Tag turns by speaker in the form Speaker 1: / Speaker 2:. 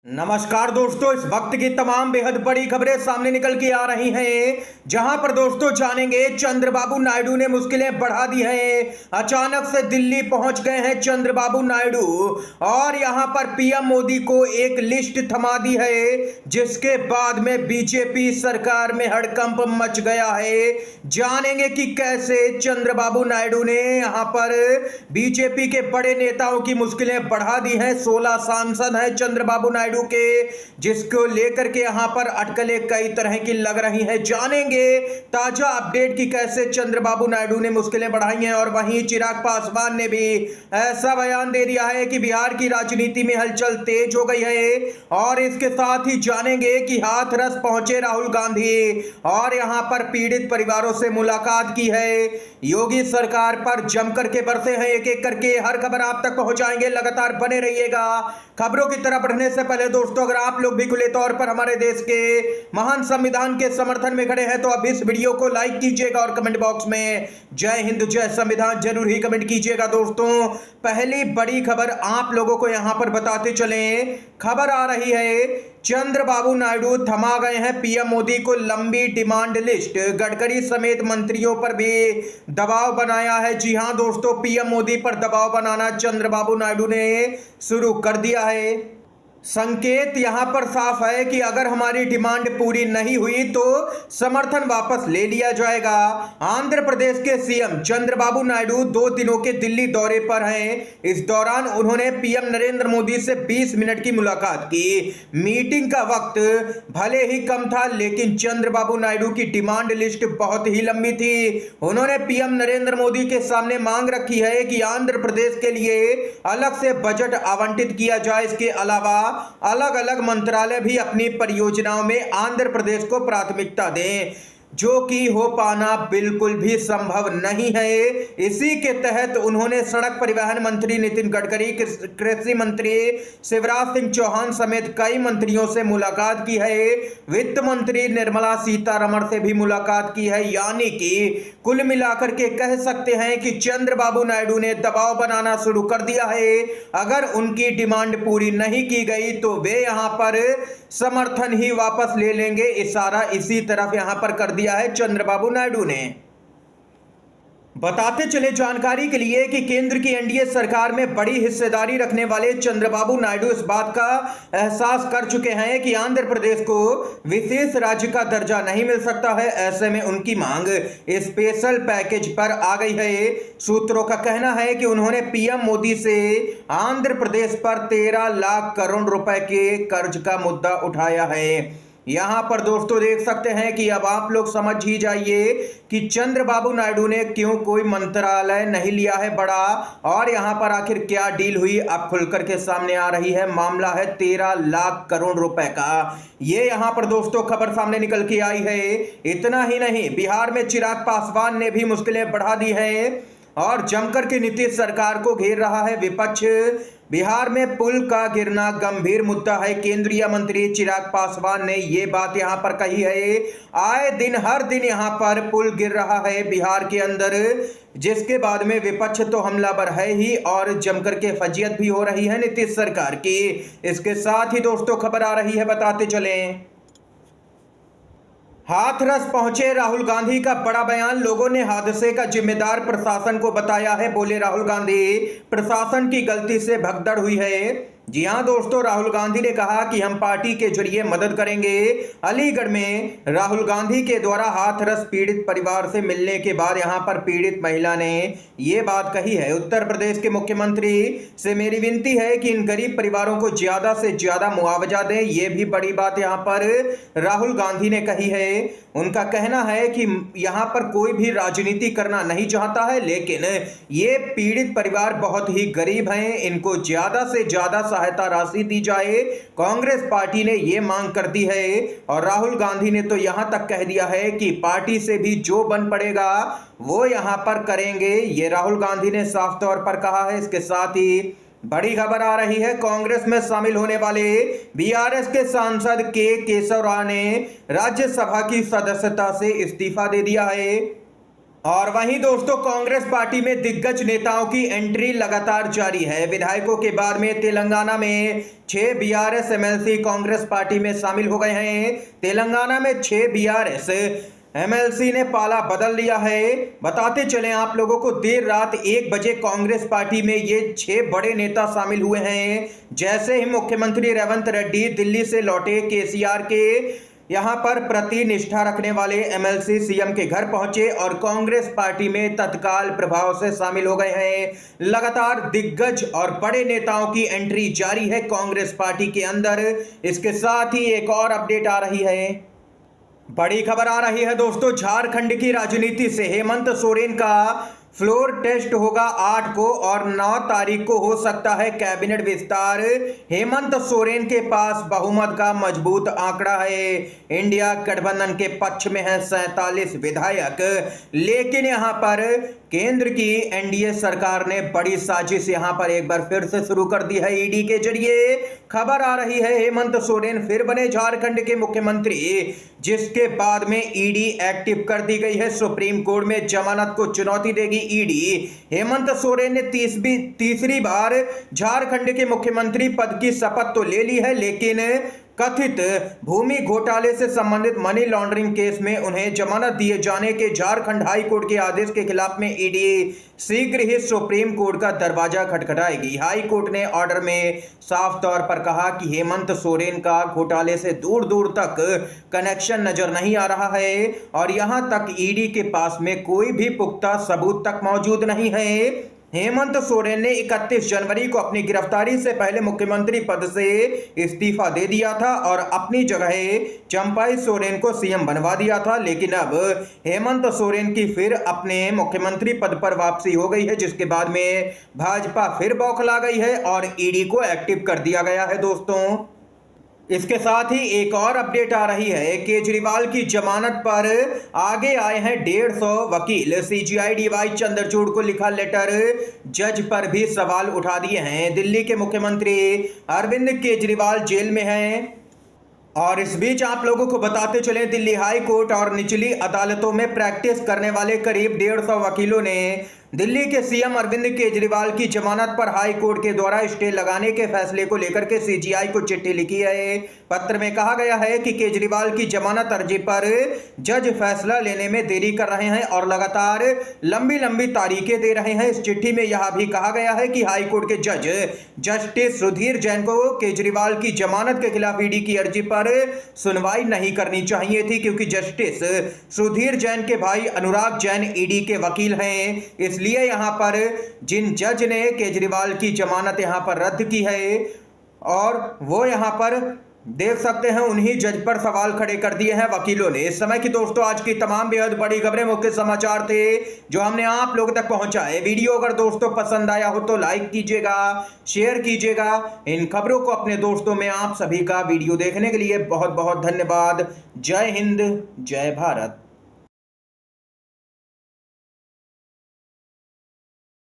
Speaker 1: नमस्कार दोस्तों, इस वक्त की तमाम बेहद बड़ी खबरें सामने निकल के आ रही हैं, जहां पर दोस्तों जानेंगे चंद्रबाबू नायडू ने मुश्किलें बढ़ा दी हैं। अचानक से दिल्ली पहुंच गए हैं चंद्रबाबू नायडू और यहां पर पीएम मोदी को एक लिस्ट थमा दी है, जिसके बाद में बीजेपी सरकार में हड़कंप मच गया है। जानेंगे कि कैसे चंद्रबाबू नायडू ने यहां पर बीजेपी के बड़े नेताओं की मुश्किलें बढ़ा दी हैं। 16 सांसद हैं चंद्रबाबू नायडू के, जिसको लेकर के यहां पर अटकलें कई तरह की लग रही हैं। जानेंगे ताजा अपडेट की कैसे चंद्रबाबू नायडू ने मुश्किलें बढ़ाई हैं। और वहीं चिराग पासवान ने भी ऐसा बयान दे दिया है कि बिहार की राजनीति में हलचल तेज हो गई है। और इसके साथ ही जानेंगे कि हाथरस पहुंचे राहुल गांधी और यहां पर पीड़ित परिवारों से मुलाकात की है। योगी सरकार पर जमकर के बरसे हैं एक एक करके। हर खबर आप तक पहुंचाएंगे, लगातार बने रहिएगा। खबरों की तरफ बढ़ने से पहले दोस्तों, अगर आप लोग भी खुले तौर पर हमारे देश के महान संविधान के समर्थन में खड़े हैं तो अब इस वीडियो को लाइक कीजिएगा और कमेंट बॉक्स में जय हिंद जय संविधान जरूर ही कमेंट कीजिएगा। दोस्तों, पहली बड़ी खबर आप लोगों को यहां पर बताते चलें। खबर आ रही है, चंद्रबाबू नायडू थमा गए हैं पीएम मोदी को लंबी डिमांड लिस्ट। गडकरी समेत मंत्रियों पर भी दबाव बनाया है। जी हां दोस्तों, पीएम मोदी पर दबाव बनाना चंद्रबाबू नायडू ने शुरू कर दिया है। संकेत यहां पर साफ है कि अगर हमारी डिमांड पूरी नहीं हुई तो समर्थन वापस ले लिया जाएगा। आंध्र प्रदेश के सीएम चंद्रबाबू नायडू 2 दिनों के दिल्ली दौरे पर हैं। इस दौरान उन्होंने पीएम नरेंद्र मोदी से 20 मिनट की मुलाकात की। मीटिंग का वक्त भले ही कम था, लेकिन चंद्रबाबू नायडू की डिमांड लिस्ट बहुत ही लंबी थी। उन्होंने पीएम नरेंद्र मोदी के सामने मांग रखी है कि आंध्र प्रदेश के लिए अलग से बजट आवंटित किया जाए। इसके अलावा अलग अलग मंत्रालय भी अपनी परियोजनाओं में आंध्र प्रदेश को प्राथमिकता दें, जो कि हो पाना बिल्कुल भी संभव नहीं है। इसी के तहत उन्होंने सड़क परिवहन मंत्री नितिन गडकरी, कृषि मंत्री शिवराज सिंह चौहान समेत कई मंत्रियों से मुलाकात की है। वित्त मंत्री निर्मला सीतारमण से भी मुलाकात की है। यानी कि कुल मिलाकर के कह सकते हैं कि चंद्रबाबू नायडू ने दबाव बनाना शुरू कर दिया है। अगर उनकी डिमांड पूरी नहीं की गई तो वे यहां पर समर्थन ही वापस ले लेंगे। इशारा इसी तरफ यहां पर कर दिया है चंद्रबाबू नायडू ने। बताते चले जानकारी के लिए कि केंद्र की एनडीए सरकार में बड़ी हिस्सेदारी रखने वाले चंद्रबाबू नायडू इस बात का एहसास कर चुके हैं कि आंध्र प्रदेश को विशेष राज्य का दर्जा नहीं मिल सकता है। ऐसे में उनकी मांग स्पेशल पैकेज पर आ गई है। सूत्रों का कहना है कि उन्होंने पीएम मोदी से आंध्र प्रदेश पर 13 लाख करोड़ रुपए के कर्ज का मुद्दा उठाया है। यहां पर दोस्तों देख सकते हैं कि अब आप लोग समझ ही जाइए कि चंद्रबाबू नायडू ने क्यों कोई मंत्रालय नहीं लिया है बड़ा, और यहां पर आखिर क्या डील हुई अब खुलकर के सामने आ रही है। मामला है 13 लाख करोड़ रुपए का। ये यहां पर दोस्तों खबर सामने निकल के आई है। इतना ही नहीं, बिहार में चिराग पासवान ने भी मुश्किलें बढ़ा दी है और जमकर के नीतीश सरकार को घेर रहा है विपक्ष। बिहार में पुल का गिरना गंभीर मुद्दा है। केंद्रीय मंत्री चिराग पासवान ने ये बात यहां पर कही है। आए दिन हर दिन यहां पर पुल गिर रहा है बिहार के अंदर, जिसके बाद में विपक्ष तो हमलावर है ही और जमकर के फजीयत भी हो रही है नीतीश सरकार की। इसके साथ ही दोस्तों खबर आ रही है, बताते चलें। हाथरस पहुंचे राहुल गांधी का बड़ा बयान। लोगों ने हादसे का जिम्मेदार प्रशासन को बताया है। बोले राहुल गांधी, प्रशासन की गलती से भगदड़ हुई है। जी हां दोस्तों, राहुल गांधी ने कहा कि हम पार्टी के जरिए मदद करेंगे। अलीगढ़ में राहुल गांधी के द्वारा हाथरस पीड़ित परिवार से मिलने के बाद यहां पर पीड़ित महिला ने यह बात कही है। उत्तर प्रदेश के मुख्यमंत्री से मेरी विनती है कि इन गरीब परिवारों को ज्यादा से ज्यादा मुआवजा दें। यह भी बड़ी बात यहां पर राहुल गांधी ने कही है। उनका कहना है कि यहां पर कोई भी राजनीति करना नहीं चाहता है, लेकिन ये पीड़ित परिवार बहुत ही गरीब हैं, इनको ज्यादा से ज्यादा सहायता राशि दी जाए। कांग्रेस पार्टी ने यह मांग कर दी है और राहुल गांधी ने तो यहां तक कह दिया है कि पार्टी से भी जो बन पड़ेगा वो यहां पर करेंगे। ये राहुल गांधी ने साफ तौर पर कहा है। इसके साथ ही बड़ी खबर आ रही है, कांग्रेस में शामिल होने वाले बीआरएस के सांसद केशव राव ने राज्यसभा की सदस्यता से इस्तीफा दे दिया है। और वहीं दोस्तों कांग्रेस पार्टी में दिग्गज नेताओं की एंट्री लगातार जारी है। विधायकों के बाद में तेलंगाना में 6 बीआरएस एमएलसी कांग्रेस पार्टी में शामिल हो गए हैं। तेलंगाना में 6 बीआरएस एमएलसी ने पाला बदल लिया है। बताते चलें आप लोगों को, देर रात 1 बजे कांग्रेस पार्टी में ये 6 बड़े नेता शामिल हुए हैं। जैसे ही मुख्यमंत्री रेवंत रेड्डी दिल्ली से लौटे, केसीआर के यहां पर प्रतिनिष्ठा रखने वाले एमएलसी सीएम के घर पहुंचे और कांग्रेस पार्टी में तत्काल प्रभाव से शामिल हो गए हैं। लगातार दिग्गज और बड़े नेताओं की एंट्री जारी है कांग्रेस पार्टी के अंदर। इसके साथ ही एक और अपडेट आ रही है, बड़ी खबर आ रही है दोस्तों, झारखंड की राजनीति से। हेमंत सोरेन का फ्लोर टेस्ट होगा 8 को और 9 तारीख को हो सकता है कैबिनेट विस्तार। हेमंत सोरेन के पास बहुमत का मजबूत आंकड़ा है। इंडिया गठबंधन के पक्ष में है 47 विधायक, लेकिन यहां पर केंद्र की एनडीए सरकार ने बड़ी साजिश यहां पर एक बार फिर से शुरू कर दी है ईडी के जरिए। खबर आ रही है हेमंत सोरेन फिर बने झारखंड के मुख्यमंत्री, जिसके बाद में ईडी एक्टिव कर दी गई है। सुप्रीम कोर्ट में जमानत को चुनौती देगी ईडी। हेमंत सोरेन ने तीसरी बार झारखंड के मुख्यमंत्री पद की शपथ तो ले ली है, लेकिन कथित भूमि घोटाले से संबंधित मनी लॉन्ड्रिंग केस में उन्हें जमानत दिए जाने के झारखंड हाई कोर्ट के आदेश के खिलाफ में ईडी शीघ्र ही सुप्रीम कोर्ट का दरवाजा खटखटाएगी। हाई कोर्ट ने ऑर्डर में साफ तौर पर कहा कि हेमंत सोरेन का घोटाले से दूर दूर तक कनेक्शन नजर नहीं आ रहा है और यहां तक ईडी के पास में कोई भी पुख्ता सबूत तक मौजूद नहीं है। हेमंत सोरेन ने 31 जनवरी को अपनी गिरफ्तारी से पहले मुख्यमंत्री पद से इस्तीफा दे दिया था और अपनी जगह चंपाई सोरेन को सीएम बनवा दिया था, लेकिन अब हेमंत सोरेन की फिर अपने मुख्यमंत्री पद पर वापसी हो गई है, जिसके बाद में भाजपा फिर बौखला गई है और ईडी को एक्टिव कर दिया गया है दोस्तों। इसके साथ ही एक और अपडेट आ रही है, केजरीवाल की जमानत पर आगे आए हैं 150 वकील। सीजीआई डीवाई चंद्रचूड़ को लिखा लेटर जज पर भी सवाल उठा दिए हैं। दिल्ली के मुख्यमंत्री अरविंद केजरीवाल जेल में हैं और इस बीच आप लोगों को बताते चले, दिल्ली हाई कोर्ट और निचली अदालतों में प्रैक्टिस करने वाले करीब 150 वकीलों ने दिल्ली के सीएम अरविंद केजरीवाल की जमानत पर हाई कोर्ट के द्वारा स्टे लगाने के फैसले को लेकर के सीजीआई को चिट्ठी लिखी है। पत्र में कहा गया है कि केजरीवाल की जमानत अर्जी पर जज फैसला लेने में देरी कर रहे हैं और लगातार लंबी लंबी तारीखें दे रहे हैं। इस चिट्ठी में यह भी कहा गया है कि हाई कोर्ट के जज जस्टिस सुधीर जैन को केजरीवाल की जमानत के खिलाफ ईडी की अर्जी पर सुनवाई नहीं करनी चाहिए थी, क्योंकि जस्टिस सुधीर जैन के भाई अनुराग जैन ईडी के वकील हैं। इसलिए यहां पर जिन जज ने केजरीवाल की जमानत यहां पर रद्द की है और वो यहां पर देख सकते हैं उन्हीं जज पर सवाल खड़े कर दिए हैं वकीलों ने। इस समय की दोस्तों आज की तमाम बेहद बड़ी खबरें, मुख्य समाचार थे जो हमने आप लोगों तक पहुंचाए। वीडियो अगर दोस्तों पसंद आया हो तो लाइक कीजिएगा, शेयर कीजिएगा। इन खबरों को अपने दोस्तों में आप सभी का वीडियो देखने के लिए बहुत बहुत धन्यवाद। जय हिंद, जय भारत।